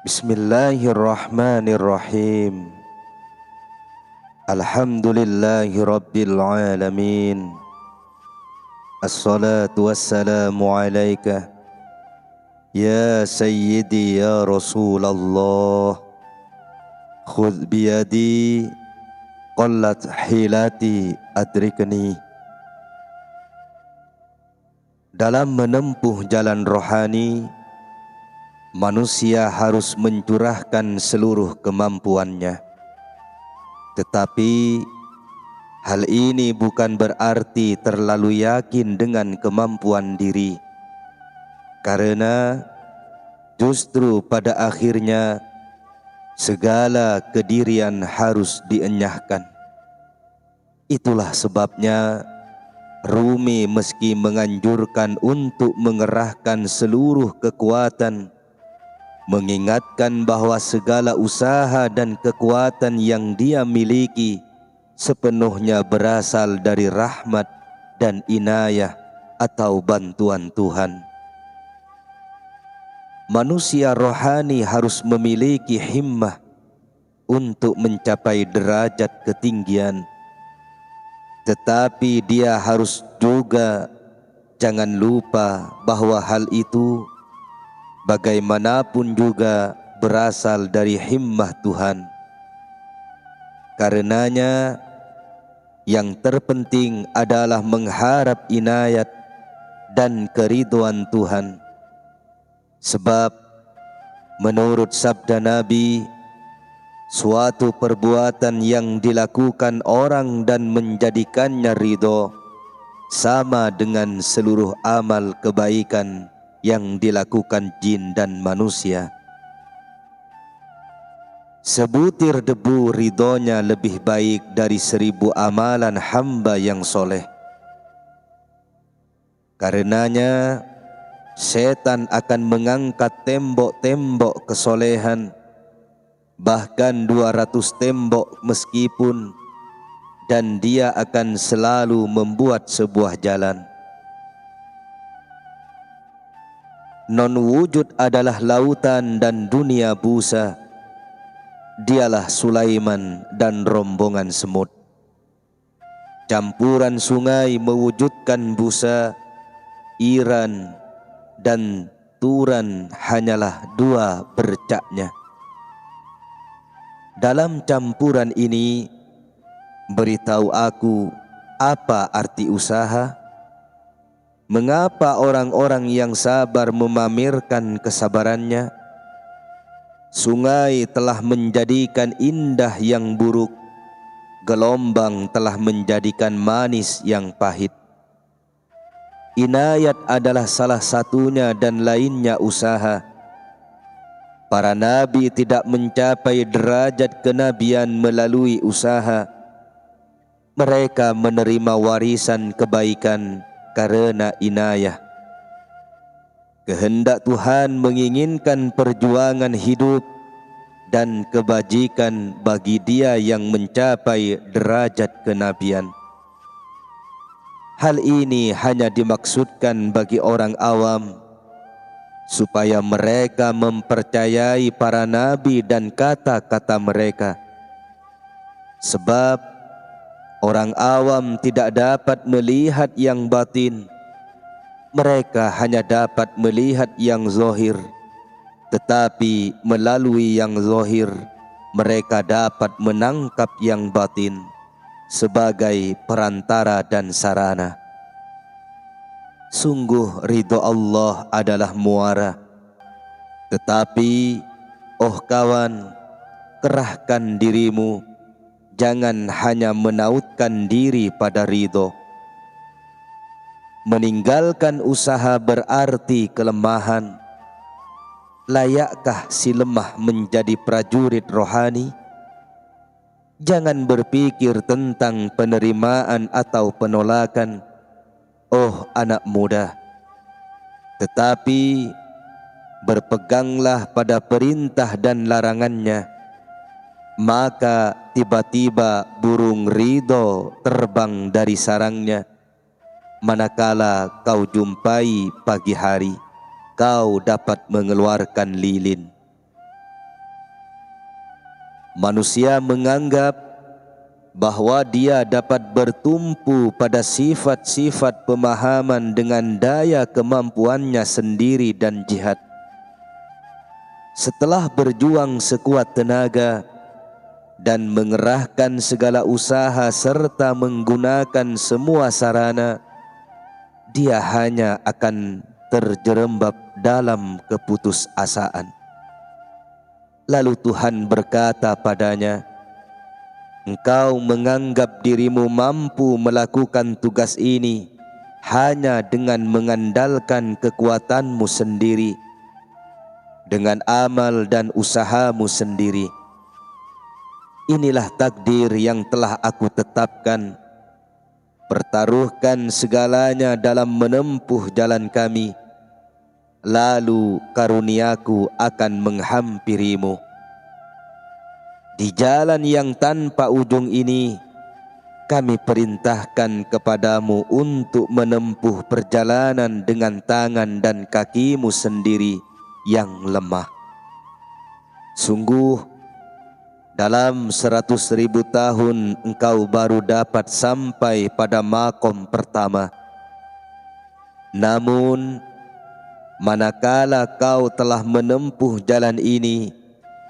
Bismillahirrahmanirrahim. Alhamdulillahi rabbil alamin. Assalatu wassalamu alaika ya sayyidi ya Rasulullah. Khudh biyadi qallat hilati adrikni. Dalam menempuh jalan rohani, manusia harus mencurahkan seluruh kemampuannya. Tetapi hal ini bukan berarti terlalu yakin dengan kemampuan diri, karena justru pada akhirnya segala kedirian harus dienyahkan. Itulah sebabnya Rumi meski menganjurkan untuk mengerahkan seluruh kekuatan, mengingatkan bahwa segala usaha dan kekuatan yang dia miliki sepenuhnya berasal dari rahmat dan inayah atau bantuan Tuhan. Manusia rohani harus memiliki himmah untuk mencapai derajat ketinggian, tetapi dia harus juga jangan lupa bahwa hal itu bagaimanapun juga berasal dari himmah Tuhan. Karenanya yang terpenting adalah mengharap inayat dan keridhaan Tuhan. Sebab menurut sabda Nabi, suatu perbuatan yang dilakukan orang dan menjadikannya ridho sama dengan seluruh amal kebaikan yang dilakukan jin dan manusia. Sebutir debu ridhonya lebih baik dari 1000 amalan hamba yang soleh. Karenanya setan akan mengangkat tembok-tembok kesolehan, bahkan 200 tembok meskipun, dan dia akan selalu membuat sebuah jalan. Non-wujud adalah lautan dan dunia busa. Dialah Sulaiman dan rombongan semut. Campuran sungai mewujudkan busa, Iran dan Turan hanyalah 2 bercaknya. Dalam campuran ini, beritahu aku apa arti usaha? Mengapa orang-orang yang sabar memamerkan kesabarannya? Sungai telah menjadikan indah yang buruk, gelombang telah menjadikan manis yang pahit. Inayat adalah salah satunya dan lainnya usaha. Para nabi tidak mencapai derajat kenabian melalui usaha. Mereka menerima warisan kebaikan karena inayah. Kehendak Tuhan menginginkan perjuangan hidup dan kebajikan bagi dia yang mencapai derajat kenabian. Hal ini hanya dimaksudkan bagi orang awam, supaya mereka mempercayai para nabi dan kata-kata mereka. Sebab orang awam tidak dapat melihat yang batin, mereka hanya dapat melihat yang zahir. Tetapi melalui yang zahir, mereka dapat menangkap yang batin sebagai perantara dan sarana. Sungguh ridho Allah adalah muara. Tetapi, oh kawan, kerahkan dirimu, jangan hanya menautkan diri pada ridho. Meninggalkan usaha berarti kelemahan. Layakkah si lemah menjadi prajurit rohani? Jangan berpikir tentang penerimaan atau penolakan, oh anak muda, tetapi berpeganglah pada perintah dan larangannya. Maka tiba-tiba burung ridho terbang dari sarangnya. Manakala kau jumpai pagi hari, kau dapat mengeluarkan lilin. manusia menganggap bahwa dia dapat bertumpu pada sifat-sifat pemahaman dengan daya kemampuannya sendiri dan jihad. Setelah berjuang sekuat tenaga dan mengerahkan segala usaha serta menggunakan semua sarana, dia hanya akan terjerembab dalam keputusasaan. Lalu Tuhan berkata padanya, "Engkau menganggap dirimu mampu melakukan tugas ini hanya dengan mengandalkan kekuatanmu sendiri, dengan amal dan usahamu sendiri. Inilah takdir yang telah aku tetapkan. Pertaruhkan segalanya dalam menempuh jalan kami, lalu karuniaku akan menghampirimu. Di jalan yang tanpa ujung ini, kami perintahkan kepadamu untuk menempuh perjalanan dengan tangan dan kakimu sendiri yang lemah. Sungguh, dalam 100.000 tahun engkau baru dapat sampai pada makom pertama. Namun, manakala kau telah menempuh jalan ini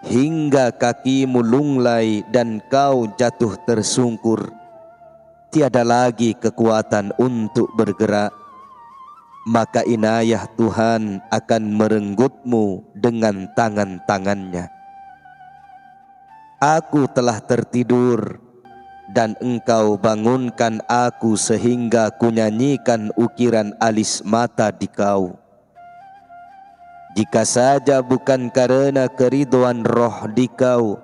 hingga kakimu lunglai dan kau jatuh tersungkur, tiada lagi kekuatan untuk bergerak, maka inayah Tuhan akan merenggutmu dengan tangan-tangannya. Aku telah tertidur dan engkau bangunkan aku sehingga kunyanyikan ukiran alis mata di kau. Jika saja bukan karena keridhaan roh di kau,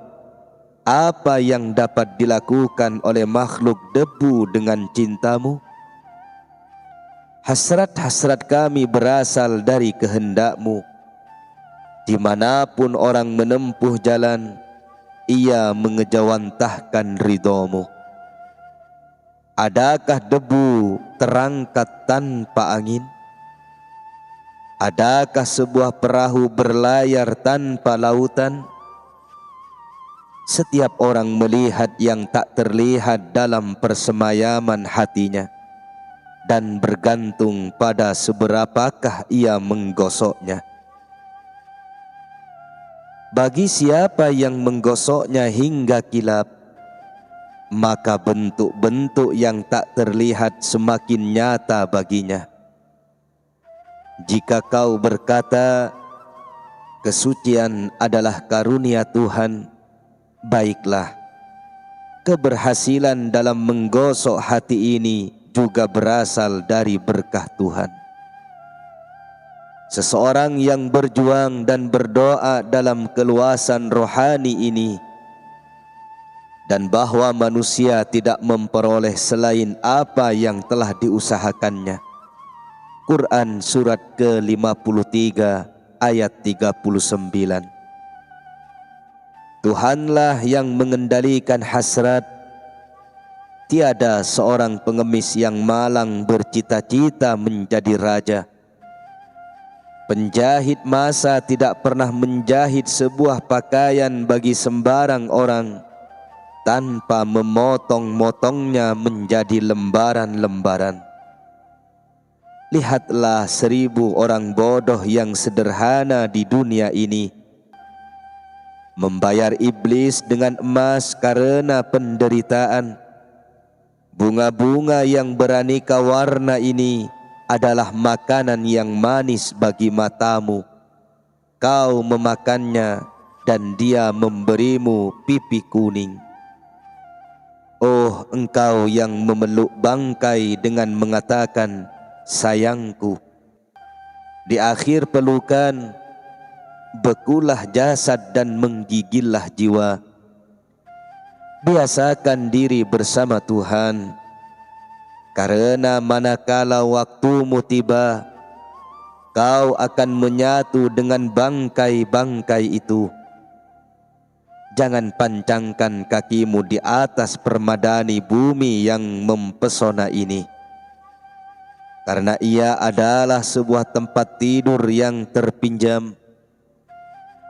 apa yang dapat dilakukan oleh makhluk debu dengan cintamu? Hasrat-hasrat kami berasal dari kehendakmu. Dimanapun orang menempuh jalan, ia mengejawantahkan ridhomu. Adakah debu terangkat tanpa angin? Adakah sebuah perahu berlayar tanpa lautan? Setiap orang melihat yang tak terlihat dalam persemayaman hatinya dan bergantung pada seberapakah ia menggosoknya. Bagi siapa yang menggosoknya hingga kilap, maka bentuk-bentuk yang tak terlihat semakin nyata baginya. Jika kau berkata, kesucian adalah karunia Tuhan, baiklah, keberhasilan dalam menggosok hati ini juga berasal dari berkah Tuhan. Seseorang yang berjuang dan berdoa dalam keluasan rohani ini, dan bahwa manusia tidak memperoleh selain apa yang telah diusahakannya. Quran surat ke-53 ayat 39. Tuhanlah yang mengendalikan hasrat. Tiada seorang pengemis yang malang bercita-cita menjadi raja. Penjahit masa tidak pernah menjahit sebuah pakaian bagi sembarang orang tanpa memotong-motongnya menjadi lembaran-lembaran. Lihatlah 1000 orang bodoh yang sederhana di dunia ini, membayar iblis dengan emas karena penderitaan. Bunga-bunga yang beraneka warna ini adalah makanan yang manis bagi matamu. Kau memakannya dan dia memberimu pipi kuning. Oh, engkau yang memeluk bangkai dengan mengatakan, sayangku. Di akhir pelukan, bekulah jasad dan menggigillah jiwa. Biasakan diri bersama Tuhan, karena manakala waktumu tiba, kau akan menyatu dengan bangkai-bangkai itu. Jangan pancangkan kakimu di atas permadani bumi yang mempesona ini, karena ia adalah sebuah tempat tidur yang terpinjam.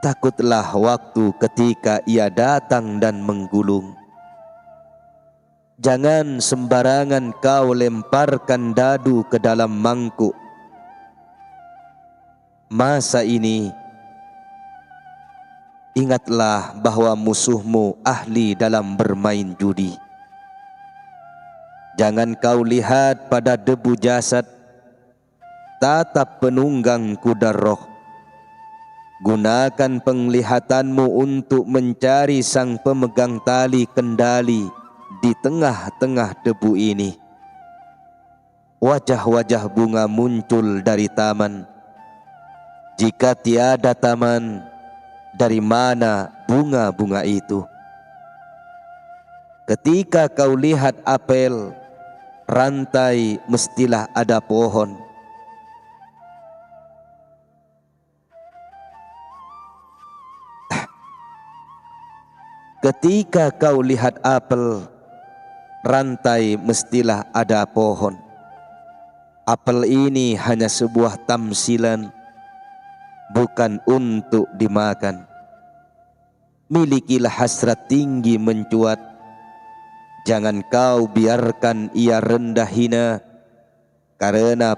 takutlah waktu ketika ia datang dan menggulung. Jangan sembarangan kau lemparkan dadu ke dalam mangkuk. Masa ini, ingatlah bahwa musuhmu ahli dalam bermain judi. Jangan kau lihat pada debu jasad, tatap penunggang kuda roh. Gunakan penglihatanmu untuk mencari sang pemegang tali kendali di tengah-tengah debu ini. Wajah-wajah bunga muncul dari taman. Jika tiada taman, dari mana bunga-bunga itu? Ketika kau lihat apel, rantai mestilah ada pohon. Ketika kau lihat apel, rantai mestilah ada pohon. Apel ini hanya sebuah tamsilan, bukan untuk dimakan. Milikilah hasrat tinggi mencuat. Jangan kau biarkan ia rendah hina, karena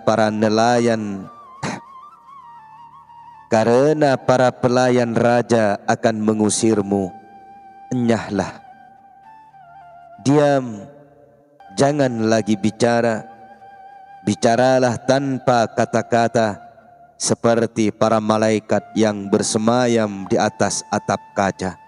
para pelayan raja akan mengusirmu. Enyahlah, diam, jangan lagi bicara. Bicaralah tanpa kata-kata, seperti para malaikat yang bersemayam di atas atap kaca.